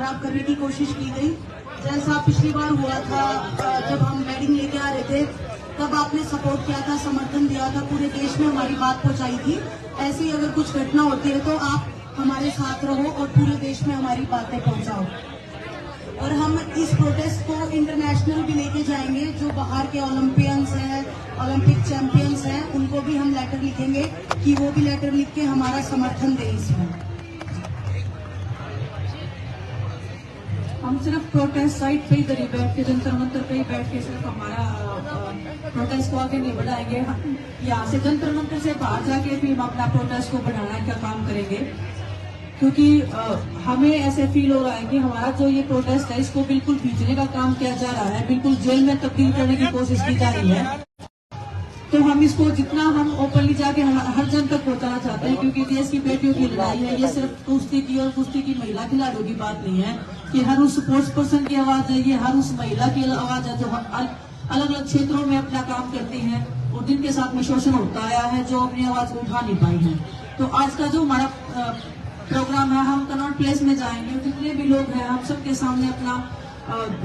खराब करने की कोशिश की गई। जैसा पिछली बार हुआ था जब हम बैटिंग लेके आ रहे थे, तब आपने सपोर्ट किया था, समर्थन दिया था, पूरे देश में हमारी बात पहुंचाई थी। ऐसी अगर कुछ घटना होती है तो आप हमारे साथ रहो और पूरे देश में हमारी बातें पहुंचाओ। और हम इस प्रोटेस्ट को इंटरनेशनल भी लेके जाएंगे। जो बाहर के ओलंपियंस हैं, ओलंपिक चैंपियंस हैं, उनको भी हम लेटर लिखेंगे कि वो भी लेटर लिख के हमारा समर्थन दें इसमें। हम सिर्फ प्रोटेस्ट साइट पे इधर ही बैठ के, जंतर मंतर पे ही बैठ के सिर्फ हमारा प्रोटेस्ट को आगे नहीं बढ़ाएंगे। यहाँ से जंतर मंतर से बाहर जाके भी हम अपना प्रोटेस्ट को बढ़ाने का काम करेंगे, क्योंकि हमें ऐसे फील हो रहा है कि हमारा जो ये प्रोटेस्ट है इसको बिल्कुल खींचने का काम किया जा रहा है, बिल्कुल जेल में तब्दील करने की कोशिश की जा रही है। तो हम इसको जितना हम ओपनली जाके हर जन तक पहुंचाना चाहते हैं, क्योंकि देश की बेटियों की लड़ाई है। ये सिर्फ कुश्ती की और कुश्ती की महिला खिलाड़ियों की बात नहीं है कि हर उस स्पोर्ट्स पर्सन की आवाज है, ये हर उस महिला की आवाज है जो अलग अलग क्षेत्रों में अपना काम करती है और जिनके साथ में शोषण होता आया है, जो अपनी आवाज को उठा नहीं पाई है। तो आज का जो हमारा प्रोग्राम है, हम कनॉट प्लेस में जाएंगे, जितने भी लोग हैं हम सबके सामने अपना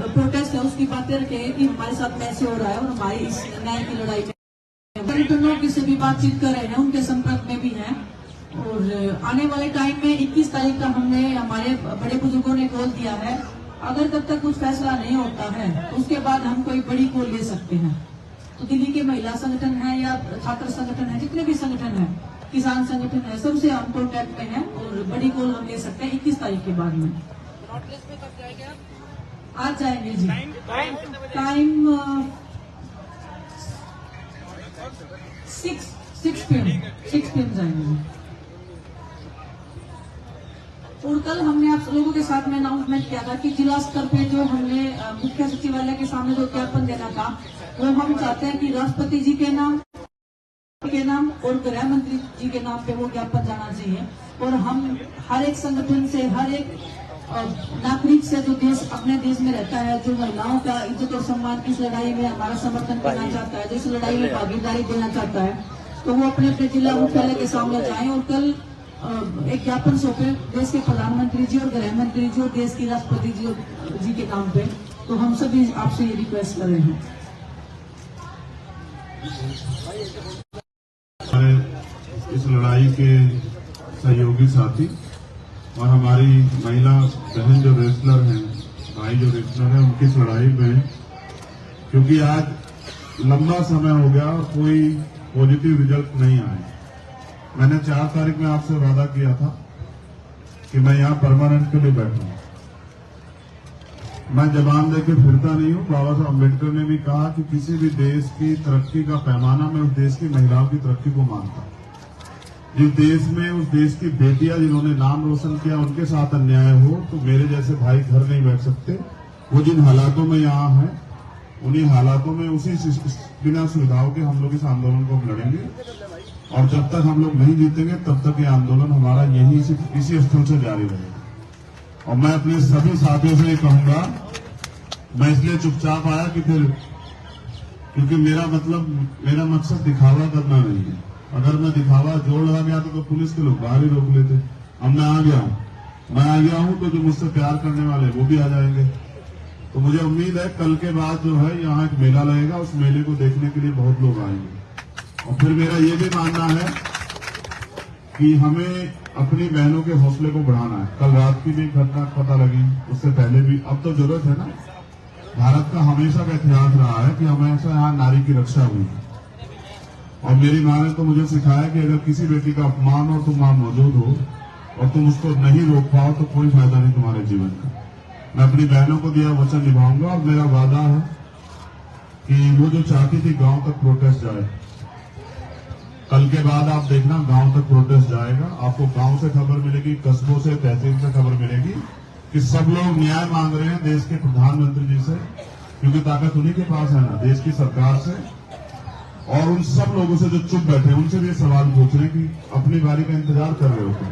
प्रोटेस्ट है उसकी बातें रखेंगे कि हमारे साथ कैसे हो रहा है और हमारी इस न्याय की लड़ाई में लोग किसी भी बातचीत कर रहे हैं, उनके संपर्क में भी हैं। और आने वाले टाइम में 21 तारीख का हमने हमारे बड़े बुजुर्गों ने कॉल दिया है। अगर तब तक कुछ फैसला नहीं होता है तो उसके बाद हम कोई बड़ी कॉल ले सकते हैं। तो दिल्ली के महिला संगठन है या छात्र संगठन है, जितने भी संगठन है, किसान संगठन है, सबसे हम कॉन्टेक्ट में हैं और बड़ी कॉल हम ले सकते हैं 21 तारीख के बाद में। आज जाएंगे जी, टाइम 6 PM जाएंगे। और कल हमने आप लोगों के साथ में अनाउंसमेंट किया था कि जिला स्तर पे जो हमने मुख्य सचिवालय के सामने जो ज्ञापन देना था, वो हम चाहते हैं कि राष्ट्रपति जी के नाम और गृह मंत्री जी के नाम पे वो ज्ञापन जाना चाहिए। और हम हर एक संगठन से, हर एक नागरिक से जो देश अपने देश में रहता है, जो महिलाओं का इज्जत और सम्मान की इस लड़ाई में हमारा समर्थन करना चाहता है, जो इस लड़ाई में भागीदारी देना चाहता है, तो वो अपने अपने जिला मुख्यालय के सामने जाएं और कल एक ज्ञापन सौंपे देश के प्रधानमंत्री जी और गृह मंत्री जी और देश की राष्ट्रपति जी के नाम पे। तो हम सभी आपसे ये रिक्वेस्ट कर रहे हैं। इस लड़ाई के सहयोगी साथी और हमारी महिला बहन जो रेसलर हैं, भाई जो रेसलर हैं, उनकी इस लड़ाई में, क्योंकि आज लंबा समय हो गया और कोई पॉजिटिव रिजल्ट नहीं आए। मैंने 4 तारीख में आपसे वादा किया था कि मैं यहाँ परमानेंट के लिए बैठूंगा। मैं जबान देके फिरता नहीं हूँ। बाबा साहब अम्बेडकर ने भी कहा कि किसी भी देश की तरक्की का पैमाना मैं उस देश की महिलाओं की तरक्की को मानता हूँ। जिस देश में उस देश की बेटियां जिन्होंने नाम रोशन किया उनके साथ अन्याय हो तो मेरे जैसे भाई घर नहीं बैठ सकते। वो जिन हालातों में यहाँ है, उन्हीं हालातों में उसी बिना सुविधाओं के हम लोग इस आंदोलन को लड़ेंगे और जब तक हम लोग नहीं जीतेंगे तब तक ये आंदोलन हमारा यही इसी स्थल से जारी रहेगा। और मैं अपने सभी साथियों से ये कहूंगा, मैं इसलिए चुपचाप आया कि फिर, क्योंकि मेरा मकसद दिखावा करना नहीं है। अगर मैं दिखावा जोड़ लगा गया तो पुलिस के लोग बाहर ही रोक लेते। अब मैं आ गया हूं तो जो मुझसे प्यार करने वाले वो भी आ जाएंगे। तो मुझे उम्मीद है कल के बाद जो है यहाँ एक मेला लगेगा, उस मेले को देखने के लिए बहुत लोग आएंगे। और फिर मेरा ये भी मानना है कि हमें अपनी बहनों के हौसले को बढ़ाना है। कल रात की भी घटना पता लगी, उससे पहले भी। अब तो जरूरत है ना, भारत का हमेशा का इतिहास रहा है कि हमेशा यहाँ नारी की रक्षा हुई है। और मेरी माँ ने तो मुझे सिखाया कि अगर किसी बेटी का अपमान हो, तुम वहां मौजूद हो और तुम उसको नहीं रोक पाओ तो कोई फायदा नहीं तुम्हारे जीवन का। मैं अपनी बहनों को दिया वचन निभाऊंगा और मेरा वादा है कि वो जो चाहती थी गांव तक प्रोटेस्ट जाए, कल के बाद आप देखना गांव तक प्रोटेस्ट जाएगा। आपको गांव से खबर मिलेगी, कस्बों से, तहसील से खबर मिलेगी कि सब लोग न्याय मांग रहे हैं देश के प्रधानमंत्री जी से, क्योंकि ताकत उन्हीं के पास है ना, देश की सरकार से। और उन सब लोगों से जो चुप बैठे उनसे भी सवाल पूछ रहे हैं कि अपनी बारी का इंतजार कर रहे होते।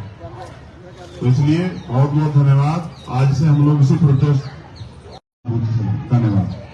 तो इसलिए बहुत बहुत धन्यवाद। आज से हम लोग इसी प्रोटेस्ट, धन्यवाद।